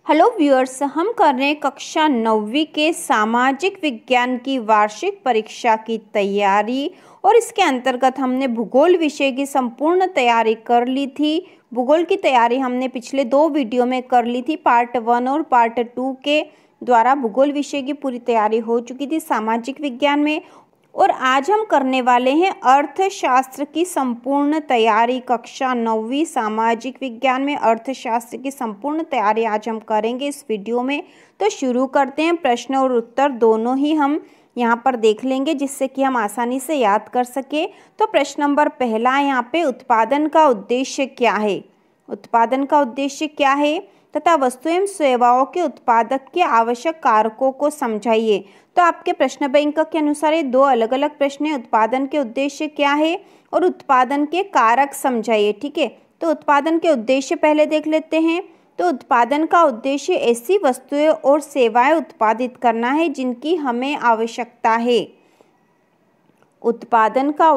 Hello viewers, हम कर रहे हैं कक्षा 9वीं के सामाजिक विज्ञान की वार्षिक परीक्षा की तैयारी। और इसके अंतर्गत हमने भूगोल विषय की संपूर्ण तैयारी कर ली थी। भूगोल की तैयारी हमने पिछले 2 वीडियो में कर ली थी। पार्ट 1 और पार्ट 2 के द्वारा भूगोल विषय की पूरी तैयारी हो चुकी थी सामाजिक विज्ञान में। और आज हम करने वाले हैं अर्थशास्त्र की संपूर्ण तैयारी। कक्षा 9वीं सामाजिक विज्ञान में अर्थशास्त्र की संपूर्ण तैयारी आज हम करेंगे इस वीडियो में। तो शुरू करते हैं। प्रश्न और उत्तर दोनों ही हम यहाँ पर देख लेंगे जिससे कि हम आसानी से याद कर सके। तो प्रश्न नंबर पहला यहाँ पे, उत्पादन का उद्देश्य क्या है? उत्पादन का उद्देश्य क्या है तथा वस्तु एवं सेवाओं के उत्पादक के आवश्यक कारकों को समझाइए। तो आपके प्रश्न बैंक के अनुसार ये 2 अलग अलग प्रश्न हैं। उत्पादन के उद्देश्य क्या है और उत्पादन के कारक समझाइए। ठीक है, तो उत्पादन के उद्देश्य पहले देख लेते हैं। तो उत्पादन का उद्देश्य ऐसी वस्तुएं और सेवाएं उत्पादित करना है जिनकी हमें आवश्यकता है। उत्पादन का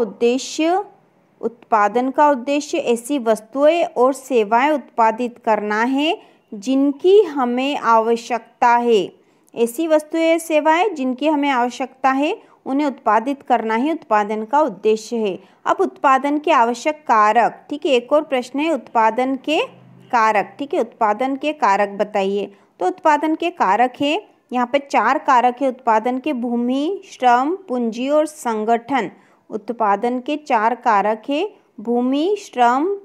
उद्देश्य ऐसी वस्तुएं और सेवाएं उत्पादित करना है जिनकी हमें आवश्यकता है। ऐसी वस्तुएं सेवाएं जिनकी हमें आवश्यकता है उन्हें उत्पादित करना ही उत्पादन का उद्देश्य है। अब उत्पादन के आवश्यक कारक, ठीक है, एक और प्रश्न है उत्पादन के कारक। ठीक है, उत्पादन के कारक बताइए। तो उत्पादन के कारक है, यहाँ पे 4 कारक है उत्पादन के: भूमि, श्रम, पूंजी और संगठन। उत्पादन के 4 कारक है: भूमि, श्रम,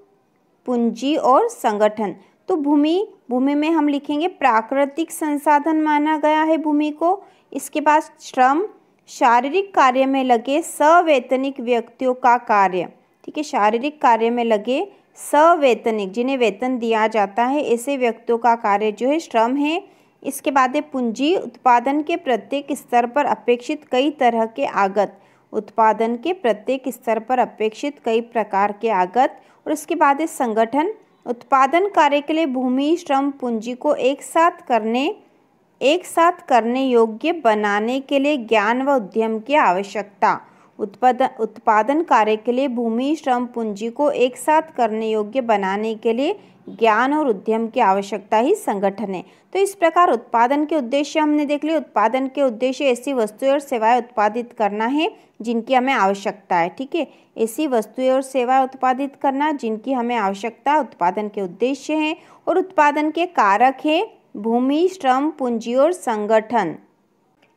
पूंजी और संगठन। तो भूमि में हम लिखेंगे प्राकृतिक संसाधन माना गया है भूमि को। इसके बाद श्रम, शारीरिक कार्य में लगे सवैतनिक व्यक्तियों का कार्य। ठीक है, शारीरिक कार्य में लगे सवैतनिक, जिन्हें वेतन दिया जाता है, ऐसे व्यक्तियों का कार्य जो है श्रम है। इसके बाद है पूंजी, उत्पादन के प्रत्येक स्तर पर अपेक्षित कई तरह के आगत। उत्पादन के प्रत्येक स्तर पर अपेक्षित कई प्रकार के आगत। और इसके बाद है संगठन, उत्पादन कार्य के लिए भूमि, श्रम, पूंजी को एक साथ करने योग्य बनाने के लिए ज्ञान व उद्यम की आवश्यकता। उत्पादन कार्य के लिए भूमि, श्रम, पूंजी को एक साथ करने योग्य बनाने के लिए ज्ञान और उद्यम की आवश्यकता ही संगठन है। तो इस प्रकार उत्पादन के उद्देश्य हमने देख लिए। उत्पादन के उद्देश्य ऐसी वस्तुएं और सेवाएं उत्पादित करना है जिनकी हमें आवश्यकता है। ठीक है, ऐसी वस्तुएं और सेवाएं उत्पादित करना जिनकी हमें आवश्यकता उत्पादन के उद्देश्य हैं। और उत्पादन के कारक है भूमि, श्रम, पूंजी और संगठन।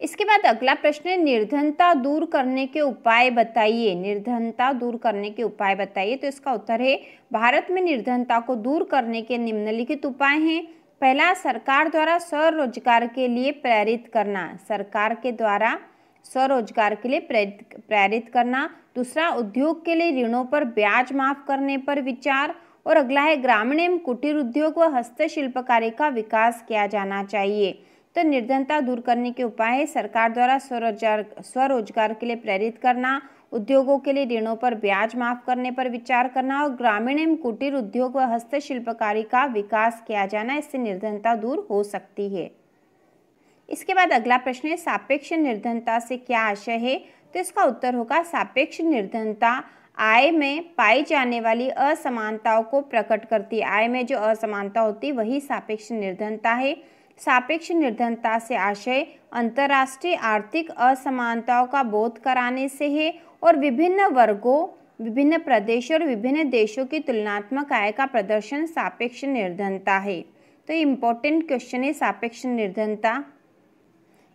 इसके बाद अगला प्रश्न है, निर्धनता दूर करने के उपाय बताइए। निर्धनता दूर करने के उपाय बताइए। तो इसका उत्तर है, भारत में निर्धनता को दूर करने के निम्नलिखित उपाय हैं। पहला, सरकार द्वारा स्वरोजगार के लिए प्रेरित करना। सरकार के द्वारा स्वरोजगार के लिए प्रेरित करना। दूसरा, उद्योग के लिए ऋणों पर ब्याज माफ करने पर विचार। और अगला है, ग्रामीण एवं कुटीर उद्योग व हस्तशिल्पकारी का विकास किया जाना चाहिए। तो निर्धनता दूर करने के उपाय है, सरकार द्वारा स्वरोजगार के लिए प्रेरित करना, उद्योगों के लिए ऋणों पर ब्याज माफ करने पर विचार करना और ग्रामीण एवं कुटीर उद्योग व हस्तशिल्पकारी का विकास किया जाना। इससे निर्धनता दूर हो सकती है। इसके बाद अगला प्रश्न है, सापेक्ष निर्धनता से क्या आशय है? तो इसका उत्तर होगा, सापेक्ष निर्धनता आय में पाई जाने वाली असमानताओं को प्रकट करती है। आय में जो असमानता होती है वही सापेक्ष निर्धनता है। सापेक्ष निर्धनता से आशय अंतर्राष्ट्रीय आर्थिक असमानताओं का बोध कराने से है और विभिन्न वर्गों, विभिन्न प्रदेशों और विभिन्न देशों की तुलनात्मक आय का प्रदर्शन सापेक्ष निर्धनता है। तो ये इंपॉर्टेंट क्वेश्चन है, सापेक्ष निर्धनता।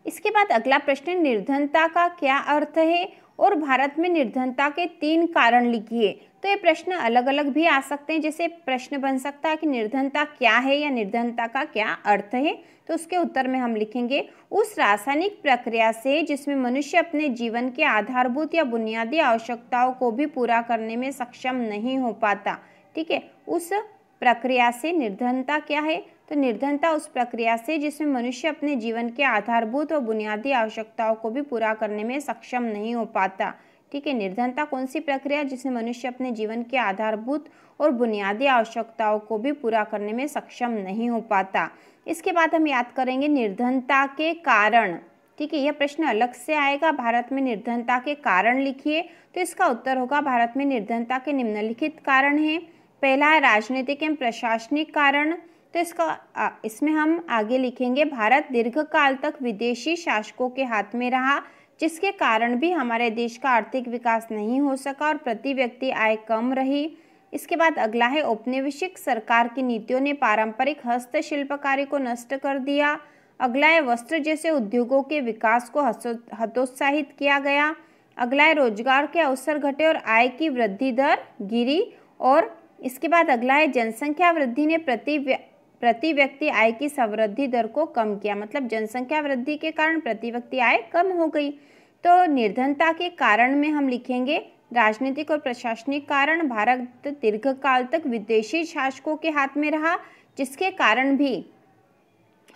इसके बाद अगला प्रश्न, निर्धनता का क्या अर्थ है और भारत में निर्धनता के 3 कारण लिखिए। तो ये प्रश्न अलग अलग भी आ सकते हैं। जैसे प्रश्न बन सकता है कि निर्धनता क्या है या निर्धनता का क्या अर्थ है। तो उसके उत्तर में हम लिखेंगे, उस रासायनिक प्रक्रिया से जिसमें मनुष्य अपने जीवन के आधारभूत या बुनियादी आवश्यकताओं को भी पूरा करने में सक्षम नहीं हो पाता। ठीक है, उस प्रक्रिया से निर्धनता क्या है? तो निर्धनता उस प्रक्रिया से जिसमें मनुष्य अपने जीवन के आधारभूत और बुनियादी आवश्यकताओं को भी पूरा करने में सक्षम नहीं हो पाता। ठीक है, निर्धनता कौन सी प्रक्रिया जिसमें मनुष्य अपने जीवन के आधारभूत और बुनियादी आवश्यकताओं को भी पूरा करने में सक्षम नहीं हो पाता। इसके बाद हम याद करेंगे निर्धनता के कारण। ठीक है, यह प्रश्न अलग से आएगा, भारत में निर्धनता के कारण लिखिए। तो इसका उत्तर होगा, भारत में निर्धनता के निम्नलिखित कारण हैं। पहला है राजनीतिक एवं प्रशासनिक कारण, तो इसमें हम आगे लिखेंगे, भारत दीर्घकाल तक विदेशी शासकों के हाथ में रहा, जिसके कारण भी हमारे देश का आर्थिक विकास नहीं हो सका और प्रति व्यक्ति आय कम रही। इसके बाद अगला है, औपनिवेशिक सरकार की नीतियों ने पारंपरिक हस्तशिल्प कार्य को नष्ट कर दिया। अगला है, वस्त्र जैसे उद्योगों के विकास को हतोत्साहित किया गया। अगला है, रोजगार के अवसर घटे और आय की वृद्धि दर गिरी। और इसके बाद अगला है, जनसंख्या वृद्धि ने प्रति व्यक्ति आय की समृद्धि दर को कम किया, मतलब जनसंख्या वृद्धि के कारण प्रति व्यक्ति आय कम हो गई। तो निर्धनता के कारण में हम लिखेंगे राजनीतिक और प्रशासनिक कारण, भारत दीर्घकाल तक विदेशी शासकों के हाथ में रहा, जिसके कारण भी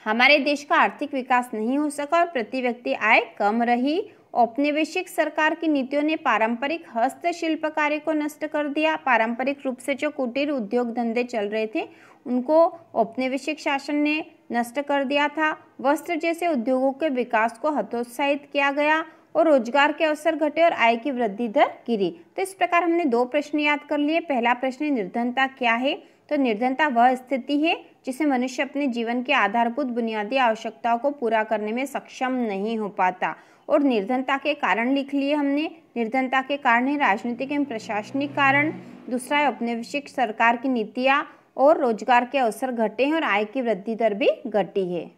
हमारे देश का आर्थिक विकास नहीं हो सका और प्रति व्यक्ति आय कम रही। औपनिवेशिक सरकार की नीतियों ने पारंपरिक हस्तशिल्प कार्य को नष्ट कर दिया। पारंपरिक रूप से जो कुटीर उद्योग धंधे चल रहे थे उनको औपनिवेशिक शासन ने नष्ट कर दिया था। वस्त्र जैसे उद्योगों के विकास को हतोत्साहित किया गया और रोजगार के अवसर घटे और आय की वृद्धि दर गिरी। तो इस प्रकार हमने 2 प्रश्न याद कर लिए। पहला प्रश्न, निर्धनता क्या है? तो निर्धनता वह स्थिति है जिसे मनुष्य अपने जीवन के आधारभूत बुनियादी आवश्यकताओं को पूरा करने में सक्षम नहीं हो पाता। और निर्धनता के कारण लिख लिए हमने। निर्धनता के कारण है राजनीतिक एवं प्रशासनिक कारण, दूसरा है औपनिवेशिक सरकार की नीतियाँ और रोजगार के अवसर घटे हैं और आय की वृद्धि दर भी घटी है।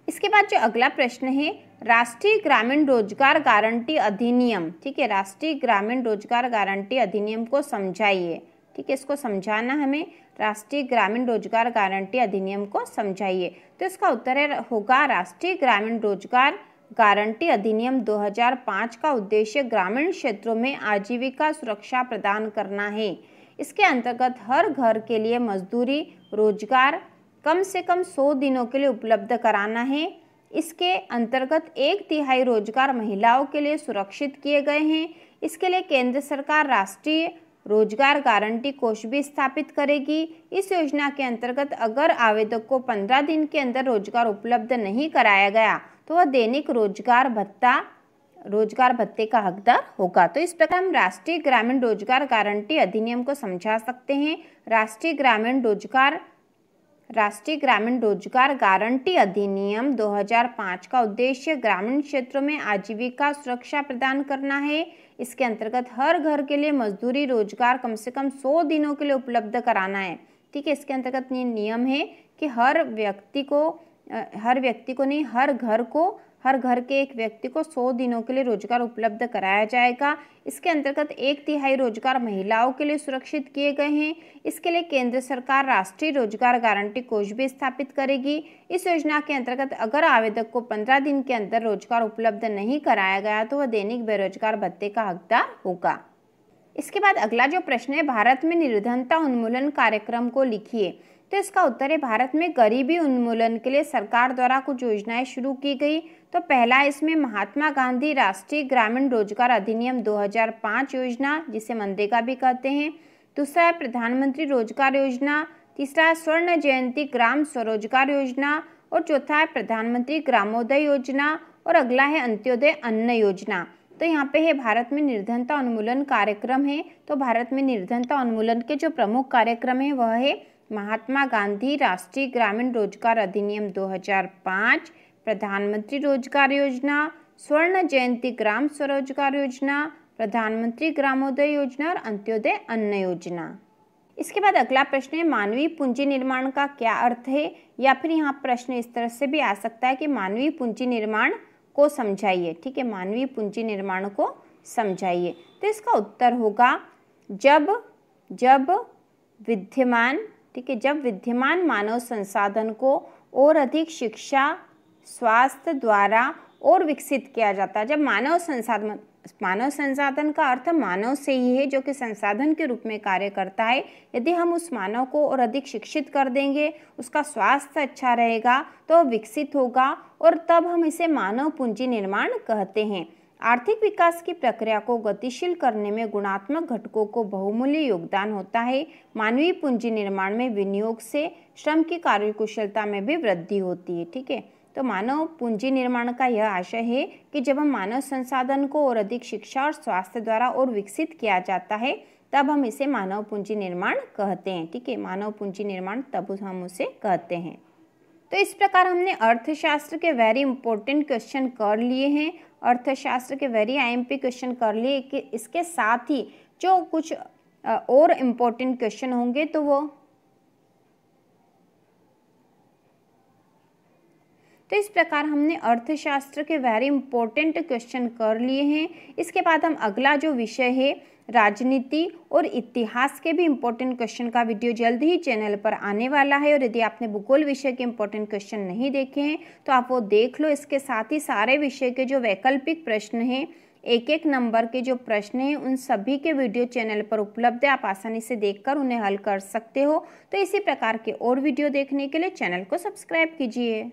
इसके बाद जो अगला प्रश्न है, राष्ट्रीय ग्रामीण रोजगार गारंटी अधिनियम, ठीक है, राष्ट्रीय ग्रामीण रोजगार गारंटी अधिनियम को समझाइए। ठीक है, इसको समझाना हमें, राष्ट्रीय ग्रामीण रोजगार गारंटी अधिनियम को समझाइए। तो इसका उत्तर होगा, राष्ट्रीय ग्रामीण रोजगार गारंटी अधिनियम 2005 का उद्देश्य ग्रामीण क्षेत्रों में आजीविका सुरक्षा प्रदान करना है। इसके अंतर्गत हर घर के लिए मजदूरी रोजगार कम से कम 100 दिनों के लिए उपलब्ध कराना है। इसके अंतर्गत 1/3 रोजगार महिलाओं के लिए सुरक्षित किए गए हैं। इसके लिए केंद्र सरकार राष्ट्रीय रोजगार गारंटी कोष भी स्थापित करेगी। इस योजना के अंतर्गत अगर आवेदक को 15 दिन के अंदर रोजगार उपलब्ध नहीं कराया गया तो वह दैनिक रोजगार भत्ते का हकदार होगा। तो इस प्रकार हम राष्ट्रीय ग्रामीण रोजगार गारंटी अधिनियम को समझा सकते हैं। राष्ट्रीय ग्रामीण रोजगार गारंटी अधिनियम 2005 का उद्देश्य ग्रामीण क्षेत्रों में आजीविका सुरक्षा प्रदान करना है। इसके अंतर्गत हर घर के लिए मजदूरी रोजगार कम से कम 100 दिनों के लिए उपलब्ध कराना है। ठीक है, इसके अंतर्गत ये नियम है कि हर घर के एक व्यक्ति को 100 दिनों के लिए रोजगार उपलब्ध कराया जाएगा। इसके अंतर्गत 1/3 रोजगार महिलाओं के लिए सुरक्षित किए गए हैं। इसके लिए केंद्र सरकार राष्ट्रीय रोजगार गारंटी कोष भी स्थापित करेगी। इस योजना के अंतर्गत अगर आवेदक को 15 दिन के अंदर रोजगार उपलब्ध नहीं कराया गया तो वह दैनिक बेरोजगार भत्ते का हकदार होगा। इसके बाद अगला जो प्रश्न है, भारत में निर्धनता उन्मूलन कार्यक्रम को लिखिए। तो इसका उत्तर है, भारत में गरीबी उन्मूलन के लिए सरकार द्वारा कुछ योजनाएं शुरू की गई। तो पहला इसमें महात्मा गांधी राष्ट्रीय ग्रामीण रोजगार अधिनियम 2005 योजना, जिसे मनरेगा भी कहते हैं। दूसरा है प्रधानमंत्री रोजगार योजना। तीसरा है स्वर्ण जयंती ग्राम स्वरोजगार योजना। और चौथा है प्रधानमंत्री ग्रामोदय योजना। और अगला है अंत्योदय अन्न योजना। तो यहाँ पे है भारत में निर्धनता उन्मूलन कार्यक्रम है। तो भारत में निर्धनता उन्मूलन के जो प्रमुख कार्यक्रम है वह है महात्मा गांधी राष्ट्रीय ग्रामीण रोजगार अधिनियम 2005, प्रधानमंत्री रोजगार योजना, स्वर्ण जयंती ग्राम स्वरोजगार योजना, प्रधानमंत्री ग्रामोदय योजना और अंत्योदय अन्न योजना। इसके बाद अगला प्रश्न है, मानवीय पूंजी निर्माण का क्या अर्थ है? या फिर यहाँ प्रश्न इस तरह से भी आ सकता है कि मानवीय पूंजी निर्माण को समझाइए। ठीक है, मानवीय पूंजी निर्माण को समझाइए। तो इसका उत्तर होगा, जब विद्यमान मानव संसाधन को और अधिक शिक्षा स्वास्थ्य द्वारा और विकसित किया जाता है। जब मानव संसाधन का अर्थ मानव से ही है, जो कि संसाधन के रूप में कार्य करता है। यदि हम उस मानव को और अधिक शिक्षित कर देंगे, उसका स्वास्थ्य अच्छा रहेगा तो विकसित होगा और तब हम इसे मानव पूंजी निर्माण कहते हैं। आर्थिक विकास की प्रक्रिया को गतिशील करने में गुणात्मक घटकों को बहुमूल्य योगदान होता है। मानवीय पूंजी निर्माण में विनियोग से श्रम की कार्यकुशलता में भी वृद्धि होती है। ठीक है, तो मानव पूंजी निर्माण का यह आशय है कि जब हम मानव संसाधन को और अधिक शिक्षा और स्वास्थ्य द्वारा और विकसित किया जाता है तब हम इसे मानव पूंजी निर्माण कहते हैं। ठीक है, मानव पूंजी निर्माण तब हम उसे कहते हैं। तो इस प्रकार हमने अर्थशास्त्र के वेरी इंपॉर्टेंट क्वेश्चन कर लिए हैं, अर्थशास्त्र के वेरी आईएमपी क्वेश्चन कर लिए कि इसके साथ ही जो कुछ और इम्पोर्टेंट क्वेश्चन होंगे तो इस प्रकार हमने अर्थशास्त्र के वेरी इंपॉर्टेंट क्वेश्चन कर लिए हैं। इसके बाद हम अगला जो विषय है राजनीति और इतिहास के भी इम्पोर्टेंट क्वेश्चन का वीडियो जल्द ही चैनल पर आने वाला है। और यदि आपने भूगोल विषय के इम्पोर्टेंट क्वेश्चन नहीं देखे हैं तो आप वो देख लो। इसके साथ ही सारे विषय के जो वैकल्पिक प्रश्न हैं, एक एक नंबर के जो प्रश्न हैं, उन सभी के वीडियो चैनल पर उपलब्ध है। आप आसानी से देखकर उन्हें हल कर सकते हो। तो इसी प्रकार के और वीडियो देखने के लिए चैनल को सब्सक्राइब कीजिए।